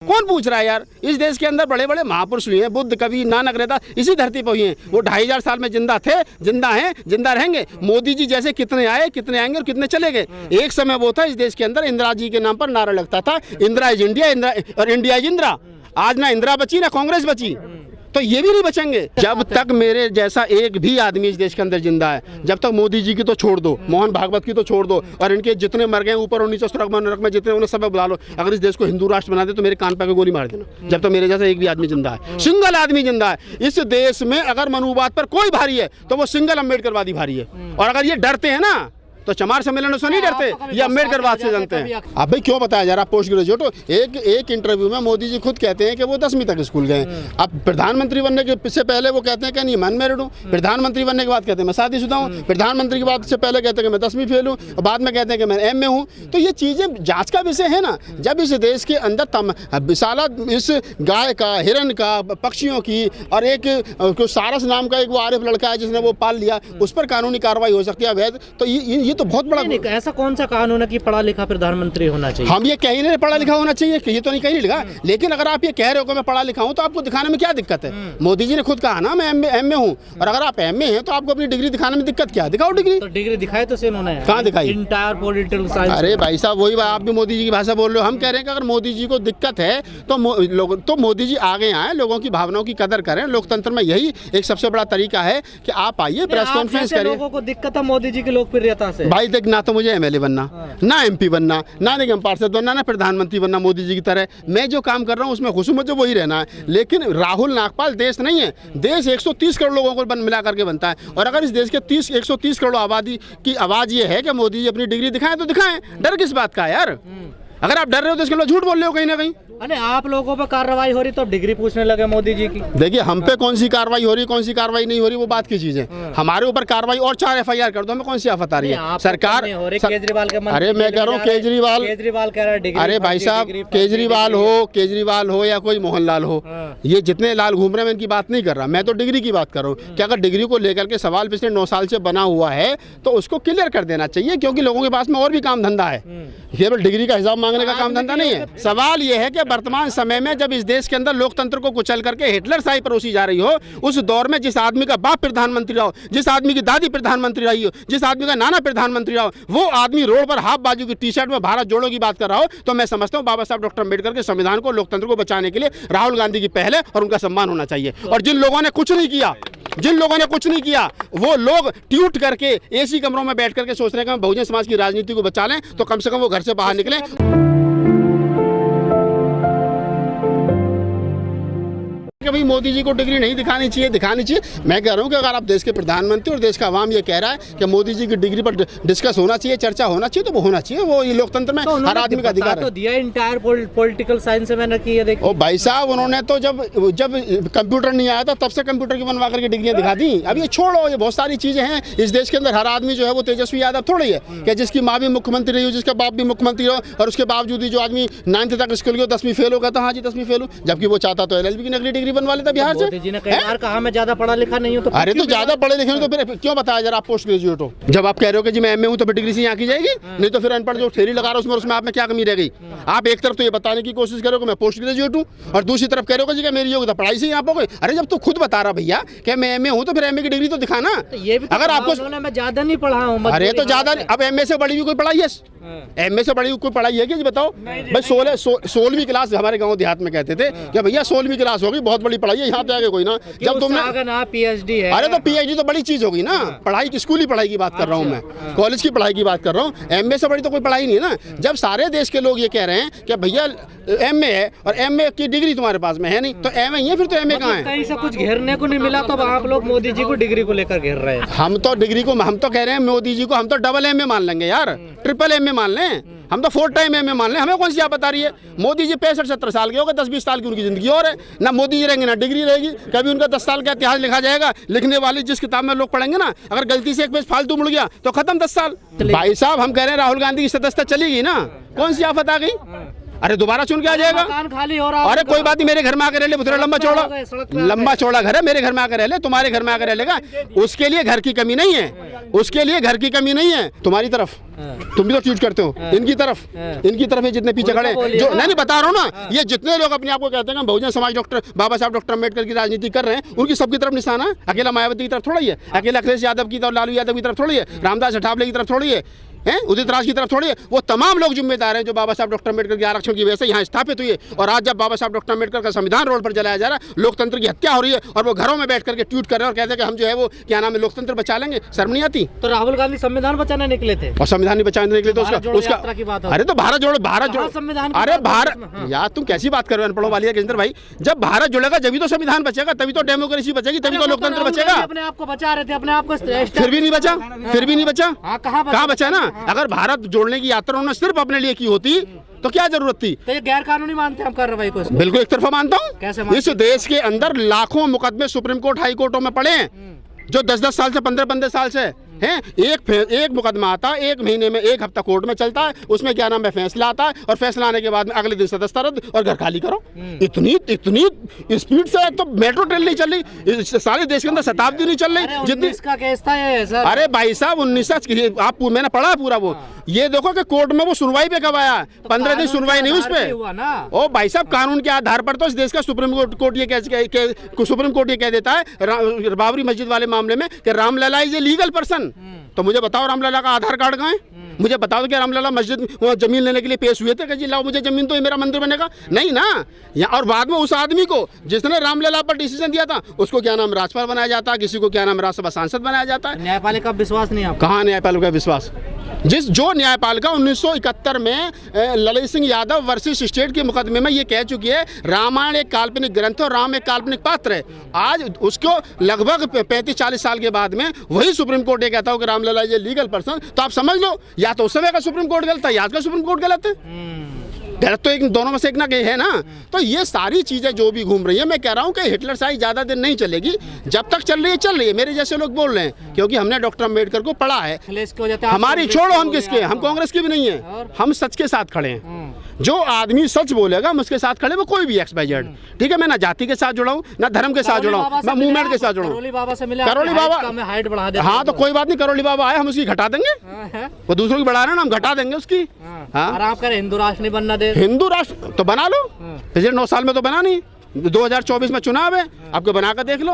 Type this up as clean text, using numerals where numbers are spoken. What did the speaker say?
कौन पूछ रहा है यार। इस देश के अंदर बड़े बड़े महापुरुष हुए हैं, बुद्ध, कबीर, नानक, रहता इसी धरती पर हुए हैं। वो 2500 साल में जिंदा थे, जिंदा हैं, जिंदा रहेंगे। मोदी जी जैसे कितने आए, कितने आएंगे और कितने चले गए। एक समय वो था इस देश के अंदर इंदिरा जी के नाम पर नारा लगता था, इंदिरा इज इंडिया, इंदिरा और इंडिया इज इंदिरा। आज ना इंदिरा बची ना कांग्रेस बची, तो ये भी नहीं बचेंगे जब तक मेरे जैसा एक भी आदमी इस देश के अंदर जिंदा है। जब तक मोदी जी की तो छोड़ दो, मोहन भागवत की तो छोड़ दो, और इनके जितने मर गए ऊपर और नीचे सुरग में नरक में जितने, उन्हें सब बुला लो। अगर इस देश को हिंदू राष्ट्र बना दे तो मेरे कान पे गोली मार देना, जब तक मेरे जैसा एक भी आदमी जिंदा है, सिंगल आदमी जिंदा है। इस देश में अगर मनुवाद पर कोई भारी है तो वो सिंगल अम्बेडकरवादी भारी है। और अगर ये डरते हैं ना तो चमार सम्मेलन से नहीं डरते, ये अम्बेडकरवाद से जानते हैं। अब भाई क्यों बताया जा रहा, पोस्ट ग्रेजुएट हो। एक इंटरव्यू में मोदी जी खुद कहते हैं कि वो 10वीं तक स्कूल गए। अब प्रधानमंत्री बनने के से पहले वो कहते हैं कि नहीं मैं अनमैरिड हूँ, प्रधानमंत्री बनने के बाद कहते हैं मैं शादीशुदा हूँ, प्रधानमंत्री के बाद से पहले कहते हैं कि मैं 10वीं फेल हूँ, और बाद में कहते हैं कि मैं एमए हूँ। तो ये चीज़ें जांच का विषय है ना। जब इस देश के अंदर विशाला इस गाय का, हिरन का, पक्षियों की, और एक सारस नाम का एक वो आरिफ लड़का है जिसने वो पाल लिया, उस पर कानूनी कार्रवाई हो सकती है अवैध। तो ये तो बहुत बड़ा, ऐसा कौन सा कानून है कि पढ़ा लिखा प्रधानमंत्री होना चाहिए? हम ये कहीं नहीं पढ़ा लिखा होना चाहिए, ये तो नहीं कहीं लिखा। लेकिन अगर आप ये कह रहे हो कि मैं पढ़ा लिखा हूँ तो आपको दिखाने में क्या दिक्कत है? मोदी जी ने खुद कहा ना मैं एमए हूँ, और अगर आप एमए हैं तो आपको अपनी डिग्री दिखाने में दिक्कत क्या? दिखाओ डिग्री। तो डिग्री दिखाई तो उन्होंने कहाँ दिखाई? Entire political science. अरे भाई साहब वही बात, आप भी मोदी जी की भाषा बोल रहे हो। हम कह रहे हैं कि अगर मोदी जी को दिक्कत है तो मोदी जी आगे आए, लोगों की भावनाओं की कदर करें। लोकतंत्र में यही एक सबसे बड़ा तरीका है कि आप आइए, प्रेस कॉन्फ्रेंस करिए। लोगों को दिक्कत है मोदी जी की लोकप्रियता से। भाई देख, ना तो मुझे एमएलए बनना, ना एमपी बनना, ना निगम पार्षद बनना, ना प्रधानमंत्री बनना मोदी जी की तरह। मैं जो काम कर रहा हूँ उसमें खुश हूं, मुझे वही रहना है। लेकिन राहुल नागपाल देश नहीं है। देश 130 करोड़ लोगों को मिला करके बनता है। और अगर इस देश के 130 करोड़ आबादी की आवाज़ ये है कि मोदी जी अपनी डिग्री दिखाएं तो दिखाएं। डर किस बात का है यार? अगर आप डर रहे हो तो इसके लिए झूठ बोल रहे हो कहीं ना कहीं। अरे आप लोगों पर कार्रवाई हो रही तो डिग्री पूछने लगे मोदी जी की। देखिए, हम पे कौन सी कार्रवाई हो रही, कौन सी कार्रवाई नहीं हो रही, वो बात की चीज है। हमारे ऊपर कार्रवाई और 4 FIR कर दो, हमें कौन सी आफत आ रही है? सरकार केजरीवाल के, अरे मैं कह रहा हूँ केजरीवाल कह रहा है डिग्री। अरे भाई साहब, केजरीवाल हो या कोई मोहनलाल हो, ये जितने लाल घूम रहे हैं मैं इनकी बात नहीं कर रहा। मैं तो डिग्री की बात कर रहा हूँ कि अगर डिग्री को लेकर के सवाल पिछले 9 साल से बना हुआ है तो उसको क्लियर कर देना चाहिए, क्योंकि लोगों के पास में और भी काम धंधा है। केवल डिग्री का हिसाब मांगने का काम धंधा नहीं है। सवाल यह है कि वर्तमान समय में जब इस देश के अंदर लोकतंत्र को कुचल करके हिटलर शाही परोसी जा रही हो, उस दौर में जिस आदमी का बाप प्रधानमंत्री रहा हो, जिस आदमी की दादी प्रधानमंत्री रही हो, जिस आदमी का नाना प्रधानमंत्री रहा हो, वो आदमी रोड पर हाफ बाजू की टी-शर्ट में भारत जोड़ो की बात कर रहा हो, तो मैं समझता हूँ बाबा साहब डॉक्टर अम्बेडकर के संविधान को, लोकतंत्र को बचाने के लिए राहुल गांधी की पहल है और उनका सम्मान होना चाहिए। और जिन लोगों ने कुछ नहीं किया वो लोग ट्यूट करके एसी कमरों में बैठ करके सोच रहे हैं कि हम बहुजन समाज की राजनीति को बचा लें, तो कम से कम वो घर से बाहर निकलें। भाई मोदी जी को डिग्री नहीं दिखानी चाहिए। मैं कह रहा हूँ कि अगर आप देश के प्रधानमंत्री और देश का आवाम ये कह रहा है कि मोदी जी की डिग्री पर डिस्कस होना चाहिए, चर्चा होना चाहिए, तो वो होना चाहिए। वो ये लोकतंत्र में हर आदमी का अधिकार है। तो दिया इंटायर पॉलिटिकल साइंस से मैंने की है। देखिए ओ भाई साहब, उन्होंने तो जब कंप्यूटर नहीं आया था तब से कंप्यूटर की बनवा करके डिग्रियां दिखा दी। अब ये छोड़ो, ये बहुत सारी चीजें हैं इस देश के अंदर। हर आदमी जो है वो तेजस्वी यादव थोड़ी है कि जिसकी माँ भी मुख्यमंत्री रही हो, जिसका बाप भी मुख्यमंत्री हो, और उसके बावजूद ही जो आदमी 9th तक स्कूल गया 10वीं फेल हो गया था, हाँ जी 10वीं फेल हो, जबकि वो चाहता तो LLB की नकली डिग्री बनवा लेता बिहार से। जी ने कई बार कहा मैं ज्यादा पढ़ा लिखा नहीं हूं, तो अरे तो ज्यादा पढ़े लिखे हो तो फिर क्यों बताया जरा आप पोस्ट ग्रेजुएट हो? जब आप कह रहे हो कि जी मैं एमए हूं तो फिर डिग्री से यहाँ की जाएगी? नहीं तो फिर अनपढ़ जो थ्योरी लगा रहा हूं उसमें आप में क्या कमी रह गई? आप एक तरफ तो ये बताने की कोशिश करो कि मैं पोस्ट ग्रेजुएट हूँ, और दूसरी तरफ कह रहे हो कि मेरी योग्यता पढ़ाई से यहाँ पर। अरे जब तू खुद बता रहा भैया कि मैं एमए हूँ तो फिर एमए की डिग्री तो दिखाना। अगर आपको मैं ज्यादा नहीं पढ़ा हूँ। अरे तो ज्यादा, अब एमए से बड़ी भी कोई पढ़ाई है? एमए से बड़ी कोई पढ़ाई है कि बताओ भाई? 16वीं क्लास हमारे गाँव देहात में कहते थे कि भैया 16वीं क्लास होगी, बहुत बड़ी पढ़ाई है, यहाँ पे आगे कोई ना। जब तुमने PhD है, अरे तो PhD तो बड़ी चीज होगी ना। पढ़ाई की, स्कूली पढ़ाई की बात कर रहा हूँ मैं, कॉलेज की पढ़ाई की बात कर रहा हूँ। एमए से बड़ी तो कोई पढ़ाई नहीं है ना। जब सारे देश के लोग ये कह रहे हैं कि भैया एमए है और एमए की डिग्री तुम्हारे पास में है नहीं, तो एमए ही है, फिर तो एमए कहाँ है? कहीं से कुछ घेरने को नहीं मिला, तो आप लोग मोदी जी को डिग्री को लेकर घेर रहे हैं। हम तो डिग्री को, हम तो कह रहे हैं मोदी जी को हम तो डबल एमए मान लेंगे यार, ट्रिपल एमए मान लें, हम तो 4 टाइम एमए मान लें। हमें कौन सी आप बता रही है? मोदी जी 65-70 साल के हो गए, 10-20 साल की उनकी जिंदगी और है ना। मोदी जी रहेंगे ना डिग्री रहेगी। कभी उनका 10 साल का इतिहास लिखा जाएगा, लिखने वाली जिस किताब में लोग पढ़ेंगे ना, अगर गलती से एक पेज फालतू मुड़ गया तो खत्म 10 साल। भाई साहब हम कह रहे हैं राहुल गांधी की सदस्यता चली गई ना, कौन सी आफत आ गई? अरे दोबारा चुन के आ जाएगा। मकान खाली हो रहा है। अरे कोई बात नहीं, मेरे घर में आकर रह ले, पुत्र लंबा चौड़ा, लंबा चौड़ा घर है, मेरे घर में आकर रह ले, तुम्हारे घर में आकर रह लेगा, उसके लिए घर की कमी नहीं है, उसके लिए घर की कमी नहीं है। तुम्हारी तरफ तुम भी तो ट्वीट करते हो, इनकी तरफ ये जितने पीछे खड़े जो नहीं बता रहा हूँ ना, ये जितने लोग अपने आप को कहते हैं बहुजन समाज डॉक्टर बाबा साहब डॉक्टर अम्बेडकर की राजनीति कर रहे हैं, उनकी सबकी तरफ निशाना अकेला मायावती की तरफ थोड़ा ही है, अकेला अखिलेश यादव की तरफ, लालू यादव की तरफ थोड़ी है, रामदास अठावले की तरफ थोड़ी है, उदित राज की तरफ थोड़ी है। वो तमाम लोग जिम्मेदार हैं जो बाबा साहब डॉक्टर अम्बेडकर के आरक्षण की वजह से यहाँ स्थापित हुई है। और आज जब बाबा साहब डॉक्टर अम्बेडकर का संविधान रोड पर जलाया जा रहा है, लोकतंत्र की हत्या हो रही है, और वो घरों में बैठ करके ट्वीट कर रहे हैं और कहते हैं कि हम जो है वो क्या नाम है लोकतंत्र बचा लेंगे। शर्म नहीं आती? तो राहुल गांधी संविधान बचाने निकले थे और संविधान नहीं बचाने निकले तो उसका अरे तो भारत जोड़ो संविधान, अरे भारत यार तुम कैसी बात कर रहे हो अनपढ़ों वाली है भाई। जब भारत जुड़ेगा जब तो संविधान बचेगा, तभी तो डेमोक्रेसी बचेगी, तभी तो लोकतंत्र बचेगा। अपने आप को बचा रहे थे, अपने आप को फिर भी नहीं बचा, कहाँ बचा ना। अगर भारत जोड़ने की यात्रा उन्होंने सिर्फ अपने लिए की होती तो क्या जरूरत थी? तो ये गैर कानूनी मानते हैं हम कार्रवाई को? बिल्कुल एक तरफा मानता कैसे हूँ। इस देश के अंदर लाखों मुकदमे सुप्रीम कोर्ट हाई कोर्टों में पड़े हैं, जो 10-10 साल से 15-15 साल से हैं। एक मुकदमा आता है, एक महीने में एक हफ्ता कोर्ट में चलता है, उसमें क्या नाम है फैसला आता है, और फैसला आने के बाद में अगले दिन सदस्यता रद्द और घर खाली करो। इतनी स्पीड से तो मेट्रो ट्रेन नहीं चल रही, सारे देश के अंदर शताब्दी नहीं चल रही जितनी। इसका केस था ये सर। अरे भाई साहब 19 आप मैंने पढ़ा पूरा वो। ये देखो कि कोर्ट में वो सुनवाई पे कब आया, 15 दिन सुनवाई नहीं उस पर। ओ भाई साहब कानून के आधार पर तो इस देश का सुप्रीम कोर्ट ये कह देता है बाबरी मस्जिद वाले मामले में कि Ramlalla is a legal person. तो मुझे बताओ रामलला का आधार कार्ड कहाँ है? मुझे बताओ कि रामलला मस्जिद जमीन लेने के लिए पेश हुए थे कि जी लाओ मुझे जमीन, तो ये मेरा मंदिर बनेगा? नहीं ना। और बाद में उस आदमी को जिसने रामलला पर डिसीजन दिया था उसको क्या नाम राज्यपाल बनाया जाता है, किसी को क्या नाम राज्यसभा सांसद बनाया जाता है। न्यायपालिका विश्वास नहीं है? कहाँ न्यायपालिका का विश्वास? जो न्यायपालिका 1971 में ललित सिंह यादव वर्सेस स्टेट के मुकदमे में ये कह चुकी है रामायण एक काल्पनिक ग्रंथ और राम एक काल्पनिक पात्र है, आज उसको लगभग 35-40 साल के बाद में वही सुप्रीम कोर्ट ये कहता हो कि रामलला ये लीगल पर्सन, तो आप समझ लो या तो उस समय का सुप्रीम कोर्ट गलत है या आज का सुप्रीम कोर्ट गलत है। गलत तो एक दोनों में से एक ना है ना। तो ये सारी चीजें जो भी घूम रही है, मैं कह रहा हूँ कि हिटलर शाही ज्यादा दिन नहीं चलेगी, जब तक चल रही है। मेरे जैसे लोग बोल रहे हैं क्योंकि हमने डॉक्टर अम्बेडकर को पढ़ा है। हमारी छोड़ो, हम किसके, हम कांग्रेस की भी नहीं है, हम सच के साथ खड़े हैं। जो आदमी सच बोलेगा हम उसके साथ खड़े, वो कोई भी XYZ, ठीक है। मैं ना जाति के साथ जुड़ा हूँ ना धर्म के साथ जुड़ा हूँ, मैं मूवमेंट के साथ जुड़ा हूँ। करोली बाबा हाइट बढ़ा दे। हाँ तो कोई बात नहीं, करोली बाबा आए हम उसकी घटा देंगे, वो दूसरों की बढ़ा रहे हैं हम घटा देंगे उसकी। हाँ और आप कह रहे हिंदू राष्ट्र नहीं बनना दे। हिंदू राष्ट्र तो बना लो, पिछले 9 साल में तो बना नहीं, 2024 में चुनाव है, आपको बना कर देख लो।